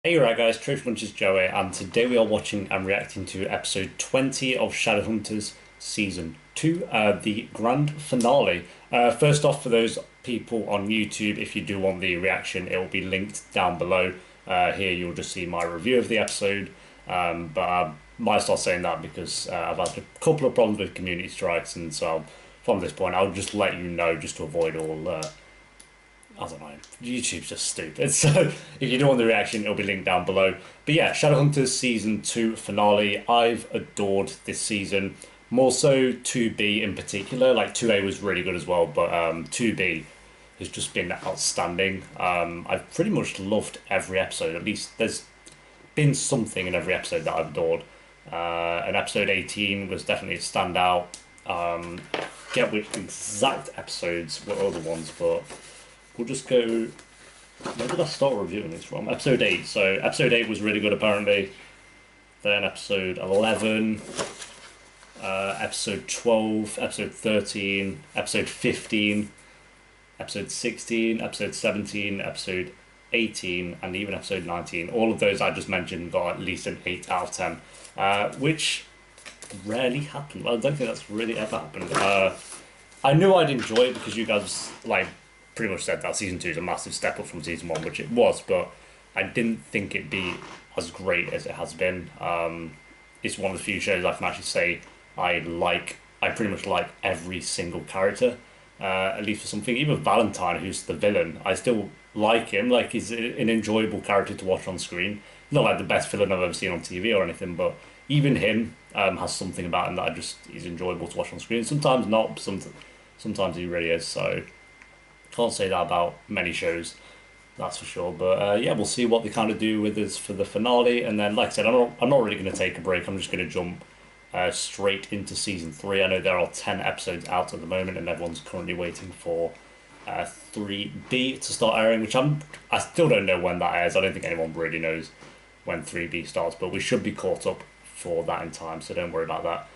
Hey, right guys, Shadowhunters Joey, and today we are watching and reacting to episode 20 of Shadowhunters Season 2, the grand finale. First off, for those people on YouTube, if you do want the reaction, it will be linked down below. Here you'll just see my review of the episode, but I might start saying that because I've had a couple of problems with community strikes, and so from this point, I'll just let you know just to avoid all I don't know. YouTube's just stupid. So if you do want the reaction, it'll be linked down below. But yeah, Shadowhunters Season 2 finale. I've adored this season. More so 2B in particular. Like 2A was really good as well, but 2B has just been outstanding. I've pretty much loved every episode. At least there's been something in every episode that I've adored. And episode 18 was definitely a standout. Get which exact episodes were other ones, but we'll just go. Where did I start reviewing this from? Episode 8. So, episode 8 was really good, apparently. Then, episode 11, episode 12, episode 13, episode 15, episode 16, episode 17, episode 18, and even episode 19. All of those I just mentioned got at least an 8 out of 10, which rarely happened. Well, I don't think that's really ever happened. I knew I'd enjoy it because you guys, like, pretty much said that season 2 is a massive step up from season 1, which it was, but I didn't think it'd be as great as it has been. It's one of the few shows I can actually say I pretty much like every single character, at least for something. Even Valentine, who's the villain, I still like him. Like, he's an enjoyable character to watch on screen. Not like the best villain I've ever seen on TV or anything, but even him has something about him that he's enjoyable to watch on screen. Sometimes not, but sometimes he really is. So can't say that about many shows, that's for sure. But yeah, we'll see what they kind of do with this for the finale. And then, like I said, I'm not really going to take a break. I'm just going to jump straight into season 3. I know there are 10 episodes out at the moment, and everyone's currently waiting for 3B to start airing, which I still don't know when that airs. I don't think anyone really knows when 3B starts, but we should be caught up for that in time, so don't worry about that.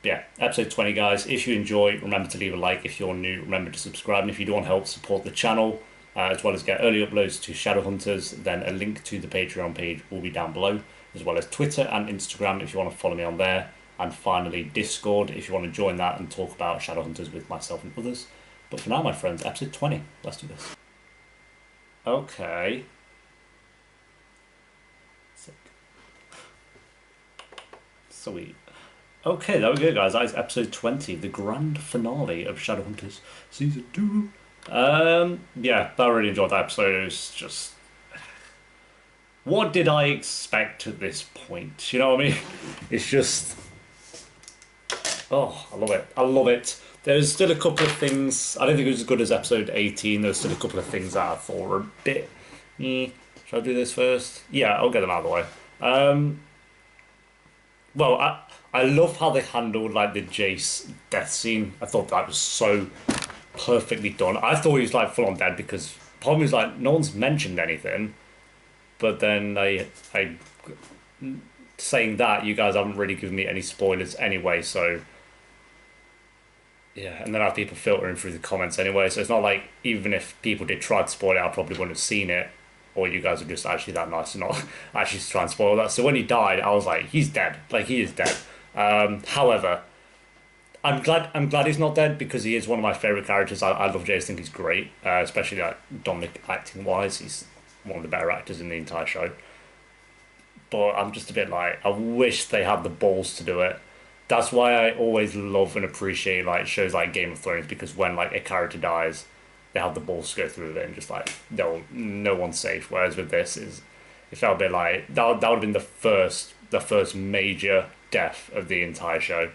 Yeah, episode 20, guys. If you enjoy, remember to leave a like. If you're new, remember to subscribe. And if you do want help support the channel, as well as get early uploads to Shadowhunters, then a link to the Patreon page will be down below, as well as Twitter and Instagram if you want to follow me on there. And finally, Discord if you want to join that and talk about Shadowhunters with myself and others. But for now, my friends, episode 20. Let's do this. Okay. Sick. Sweet. Okay, there we go, guys. That is episode 20, the grand finale of Shadowhunters Season 2. Yeah, I really enjoyed that episode. It was just... What did I expect at this point? You know what I mean? It's just... Oh, I love it. I love it. There's still a couple of things... I don't think it was as good as episode 18. There's still a couple of things that I thought were a bit... Should I do this first? Yeah, I'll get them out of the way. Well, I love how they handled like the Jace death scene. I thought that was so perfectly done. I thought he was like full on dead because problem is like no one's mentioned anything. But then I saying that you guys haven't really given me any spoilers anyway, so yeah, and then I have people filtering through the comments anyway, so it's not like even if people did try to spoil it, I probably wouldn't have seen it. Or you guys are just actually that nice to not actually try and spoil that. So when he died, I was like, he's dead. Like, he is dead. However, I'm glad he's not dead because he is one of my favourite characters. I love Jace, I think he's great, especially like Dominic acting wise. He's one of the better actors in the entire show. But I'm just a bit like, I wish they had the balls to do it. That's why I always love and appreciate like shows like Game of Thrones, because when like a character dies, they have the balls to go through with it and just like no one's safe. Whereas with this, it felt a bit like that would have been the first major death of the entire show.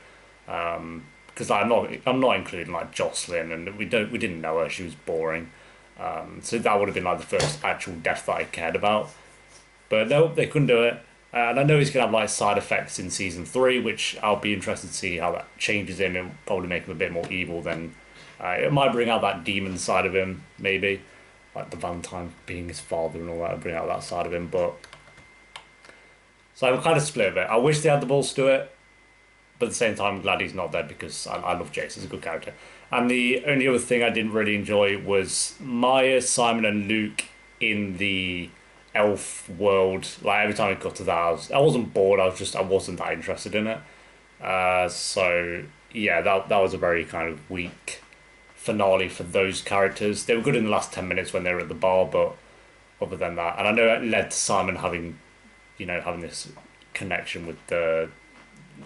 Because I'm not including like Jocelyn, and we didn't know her, she was boring. So that would have been like the first actual death that I cared about. But no, they couldn't do it. And I know he's gonna have like side effects in season 3, which I'll be interested to see how that changes him and probably make him a bit more evil than. It might bring out that demon side of him, maybe. Like the Valentine being his father and all that, bring out that side of him, but... So I'm kind of split a bit. I wish they had the balls to do it, but at the same time, I'm glad he's not dead because I love Jace, he's a good character. And the only other thing I didn't really enjoy was Maya, Simon and Luke in the elf world. Like every time it got to that, I wasn't bored. I wasn't that interested in it. So yeah, that was a very kind of weak finale for those characters. They were good in the last 10 minutes when they were at the bar, but other than that, and I know it led to Simon having, having this connection with the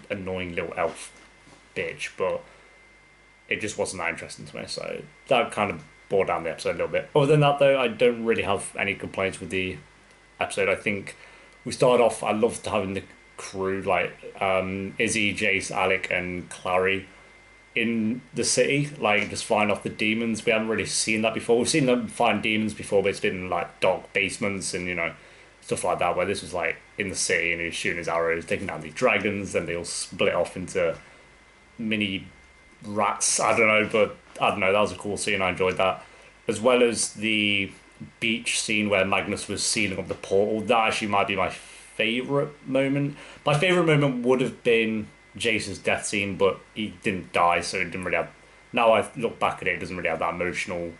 annoying little elf bitch, but it just wasn't that interesting to me. So that kind of bore down the episode a little bit. Other than that, though, I don't really have any complaints with the episode. I think we started off. I loved having the crew like Izzy, Jace, Alec, and Clary in the city, like just fighting off the demons. We haven't really seen that before. We've seen them find demons before, but it's been like dark basements and stuff like that. Where this was like in the city and he was shooting his arrows, taking down these dragons, and they all split off into mini rats. I don't know, but I don't know. That was a cool scene. I enjoyed that, as well as the beach scene where Magnus was sealing up the portal. That actually might be my favorite moment. My favorite moment would have been Jace's death scene, but he didn't die, so it didn't really have. Now I look back at it, it doesn't really have that emotional.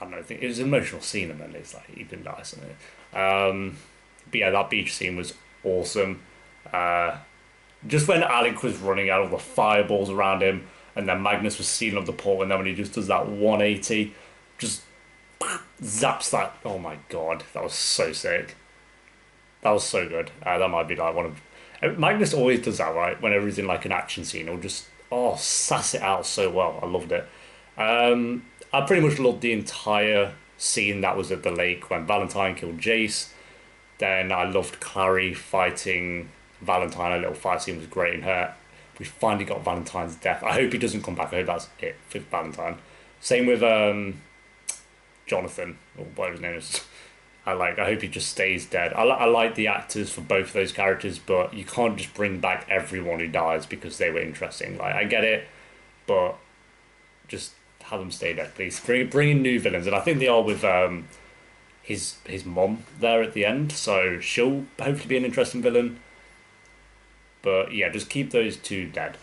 I don't know. I think it was an emotional scene, and then it's like he didn't die, so. But yeah, that beach scene was awesome. Just when Alec was running out, all the fireballs around him, and then Magnus was sealing up the portal, and then when he just does that 180, just zaps that. Oh my god, that was so sick. That was so good. That might be like one of. Magnus always does that, right? Whenever he's in like an action scene, he'll just sass it out so well. I loved it. I pretty much loved the entire scene that was at the lake when Valentine killed Jace. Then I loved Clary fighting Valentine. A little fight scene was great in her. We finally got Valentine's death. I hope he doesn't come back. I hope that's it for Valentine. Same with Jonathan, or whatever his name is. I hope he just stays dead. I like the actors for both of those characters, but you can't just bring back everyone who dies because they were interesting. Like I get it, but just have them stay dead, please. Bring in new villains, and I think they are with his mom there at the end, so she'll hopefully be an interesting villain. But yeah, just keep those two dead.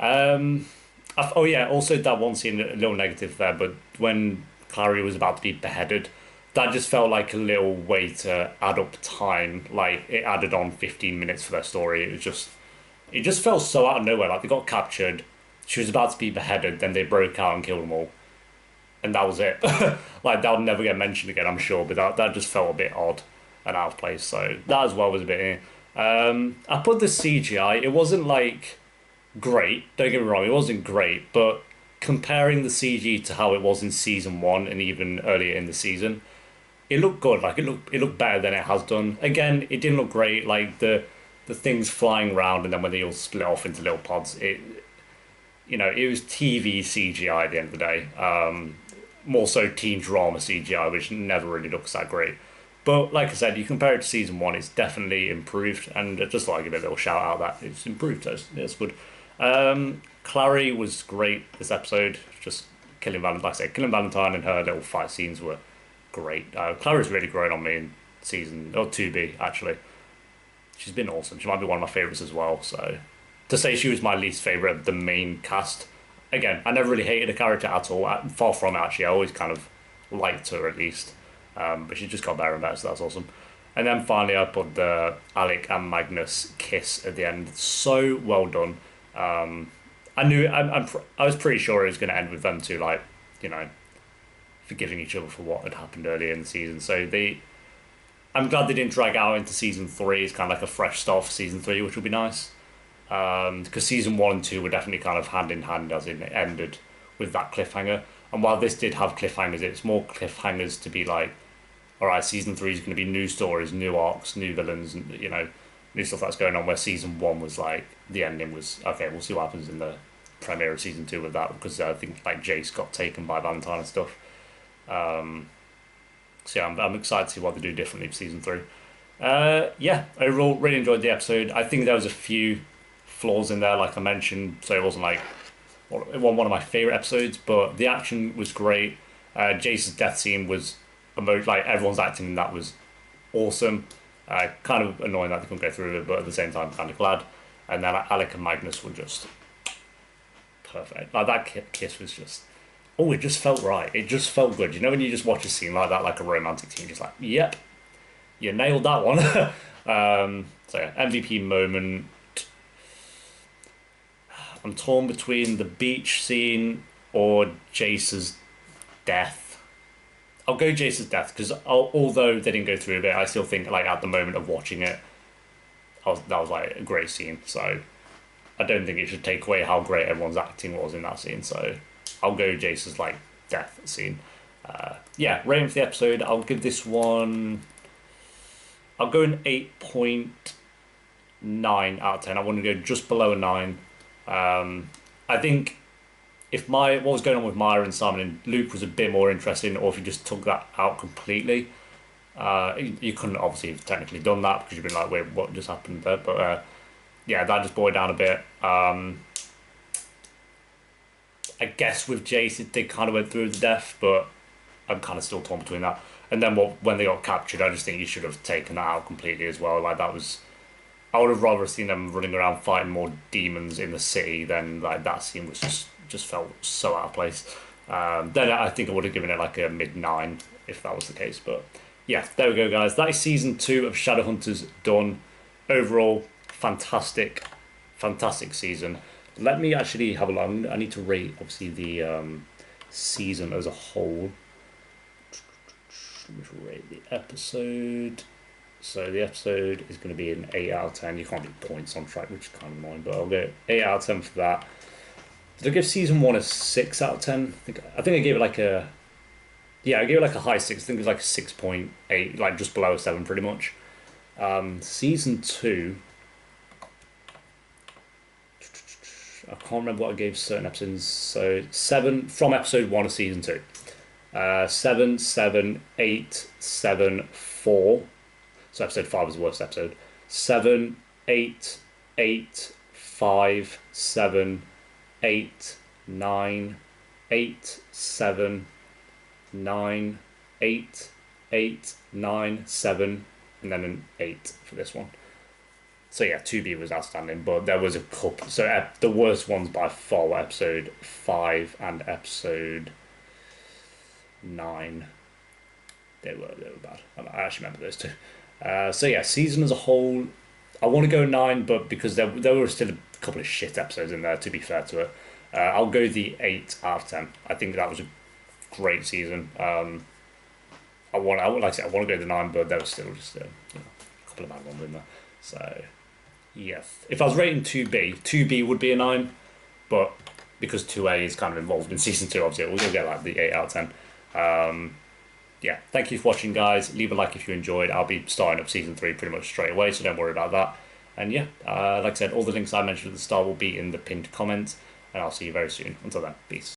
Oh yeah, also that one scene, a little negative there, but when Clary was about to be beheaded, that just felt like a little way to add up time. Like it added on 15 minutes for their story. It just felt so out of nowhere. Like they got captured, she was about to be beheaded, then they broke out and killed them all, and that was it. Like that would never get mentioned again, I'm sure. But that just felt a bit odd and out of place. So that as well was a bit. I put the CGI. It wasn't like great. Don't get me wrong. It wasn't great, but comparing the CG to how it was in season one and even earlier in the season, it looked good. Like it looked better than it has done. Again, it didn't look great. Like the things flying around and then when they all split off into little pods, it was TV CGI at the end of the day. More so teen drama CGI, which never really looks that great. But like I said, you compare it to season one, it's definitely improved, and I just thought I'd give it a little shout out that it's improved. So it's good. Clary was great this episode. Just killing Valentine, like I said, killing Valentine and her little fight scenes were great. Clary's really grown on me in season 2B actually. She's been awesome. She might be one of my favorites as well. So to say she was my least favorite of the main cast, again, I never really hated the character at all. Far from it, actually. I always kind of liked her at least. But she just got better and better, so that's awesome. And then finally, I put the Alec and Magnus kiss at the end. So well done. I was pretty sure it was going to end with them two, like, forgiving each other for what had happened earlier in the season. So I'm glad they didn't drag out into season 3. It's kind of like a fresh start for season 3, which will be nice. Because season 1 and 2 were definitely kind of hand in hand, as in it ended with that cliffhanger. And while this did have cliffhangers, it's more cliffhangers to be like, all right, season 3 is going to be new stories, new arcs, new villains, and new stuff that's going on. Where season 1 was like the ending was okay. We'll see what happens in the premiere of season 2 with that, because I think like Jace got taken by Valentine and stuff. So yeah, I'm excited to see what they do differently for season 3. Yeah, overall really enjoyed the episode. I think there was a few flaws in there, like I mentioned, so it wasn't like it wasn't one of my favorite episodes, but the action was great. Jace's death scene was like everyone's acting in that was awesome. Kind of annoying that they couldn't go through it, but at the same time kind of glad. And then Alec and Magnus were just perfect. Like that kiss was just it just felt right. It just felt good. When you just watch a scene like that, like a romantic scene, just like, yep, you nailed that one. So yeah, MVP moment. I'm torn between the beach scene or Jace's death. I'll go Jace's death because although they didn't go through a bit, I still think like at the moment of watching it, that was like a great scene. So I don't think it should take away how great everyone's acting was in that scene. So I'll go Jace's like death scene. Yeah, rating for the episode, I'll give this one. I'll go an 8.9 out of 10. I want to go just below a 9. I think if what was going on with Maya and Simon and Luke was a bit more interesting, or if you just took that out completely, you couldn't obviously have technically done that because you've been like, wait, what just happened there? But yeah, that just boiled down a bit. I guess with Jace, they kind of went through the death, but I'm kind of still torn between that. And then when they got captured, I just think you should have taken that out completely as well. Like that was, I would have rather seen them running around fighting more demons in the city than like that scene was just felt so out of place. Then I think I would have given it like a mid-9 if that was the case. But yeah, there we go, guys. That is season 2 of Shadowhunters done. Overall, fantastic season. Let me actually have a look. I need to rate obviously the season as a whole. Let me rate the episode. So the episode is going to be an 8 out of 10. You can't do points on track, which is kind of annoying, but I'll go 8 out of 10 for that. Did I give season 1 a 6 out of 10? I think I gave it like a... Yeah, I gave it like a high 6. I think it was like a 6.8, like just below a 7 pretty much. Season 2... I can't remember what I gave certain episodes. So 7 from episode 1 of season 2. 7, 7, 8, 7, 4. So episode 5 was the worst episode. 7, 8, 8, 5, 7, 8, 9, 8, 7, 9, 8, 8, 9, 7, and then an 8 for this one. So yeah, 2B was outstanding, but there was a couple. So the worst ones by far were episode 5 and episode 9. They were bad. I actually remember those two. So yeah, season as a whole, I want to go 9, but because there were still a couple of shit episodes in there, to be fair to it, I'll go the 8 out of 10. I think that was a great season. Like I said, I want to go the 9, but there was still just a couple of bad ones in there. So yes, if I was rating 2B would be a 9, but because 2A is kind of involved in season 2, obviously we'll get like the 8 out of 10. Yeah, thank you for watching, guys. Leave a like if you enjoyed. I'll be starting up season 3 pretty much straight away, so don't worry about that. And yeah, like I said, all the links I mentioned at the start will be in the pinned comments, and I'll see you very soon. Until then, peace.